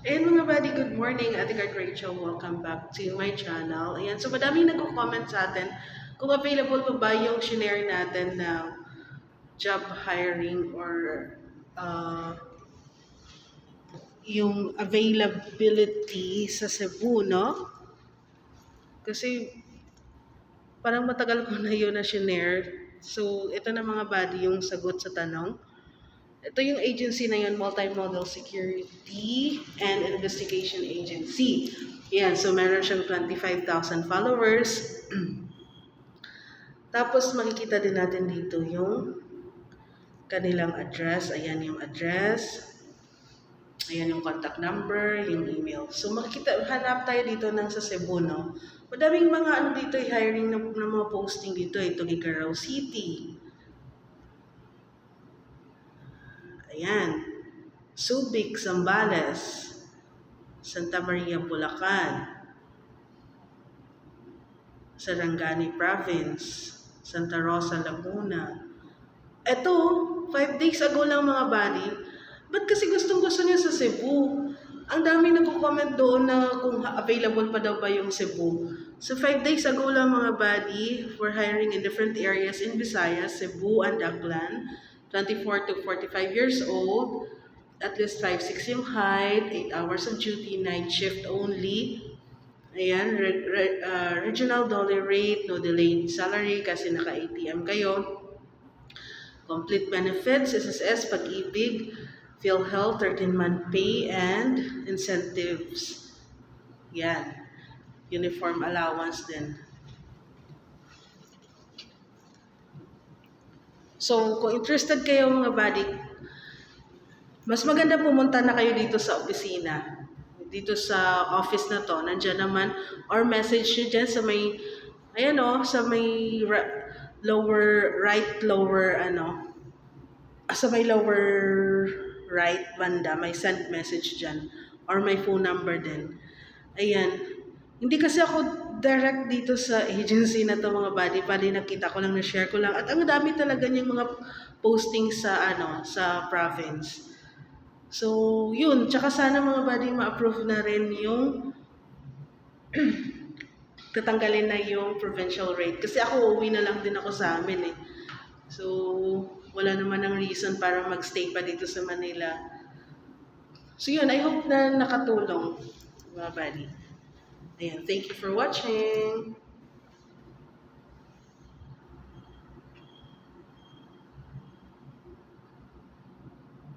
Ayan mga buddy, good morning. Ate Card Rachel, welcome back to my channel. Ayan, so madaming nagko-comment sa atin kung available pa ba yung shinare natin na job hiring or uh, yung availability sa Cebu, no? Kasi parang matagal ko na yun na shinare. So, ito na mga buddy yung sagot sa tanong. Ito yung agency na yun, Multimodal Security and Investigation Agency. Yan, so meron siyang 25,000 followers. Tapos makikita din natin dito yung kanilang address. Ayan yung address. Ayan yung contact number, yung email. So makikita, hanap tayo dito ng sa Cebu, no? Madaming mga ano dito, hiring ng mga posting dito. Ito, Tuguegarao City. Ayan. Subic, Zambales. Santa Maria, Bulacan, Sarangani Province, Santa Rosa, Laguna. Ito, 5 days ago lang mga buddy. Ba't kasi gustong-gusto niya sa Cebu? Ang dami nagko-comment doon na kung available pa daw ba yung Cebu. So 5 days ago lang mga buddy, for hiring in different areas in Visayas, Cebu and Aklan, 24 to 45 years old, at least 5'6" yung height, 8 hours of duty, night shift only. Ayan, regional dollar rate, no delay in salary kasi naka-ATM kayo. Complete benefits, SSS, Pag-ibig, PhilHealth, 13-month pay, and incentives. Yan. Uniform allowance din. So, kung interested kayo mga buddy, mas maganda pumunta na kayo dito sa opisina. Dito sa office na to. Nandiyan naman, or message nyo dyan sa may, ayan o, sa may lower, right, lower, sa may lower right banda, may send message dyan. Or may phone number din. Ayan. Hindi kasi ako direct dito sa agency na to mga buddy. Pali nakita ko lang, na-share ko lang. At ang dami talaga niyang mga posting sa, sa province. So, yun. Tsaka sana mga buddy ma-approve na rin yung tatanggalin na yung provincial rate. Kasi ako, uwi na lang din ako sa amin eh. So, wala naman ng reason para magstay pa dito sa Manila. So yun, I hope na nakatulong mga buddy. Ayan, thank you for watching.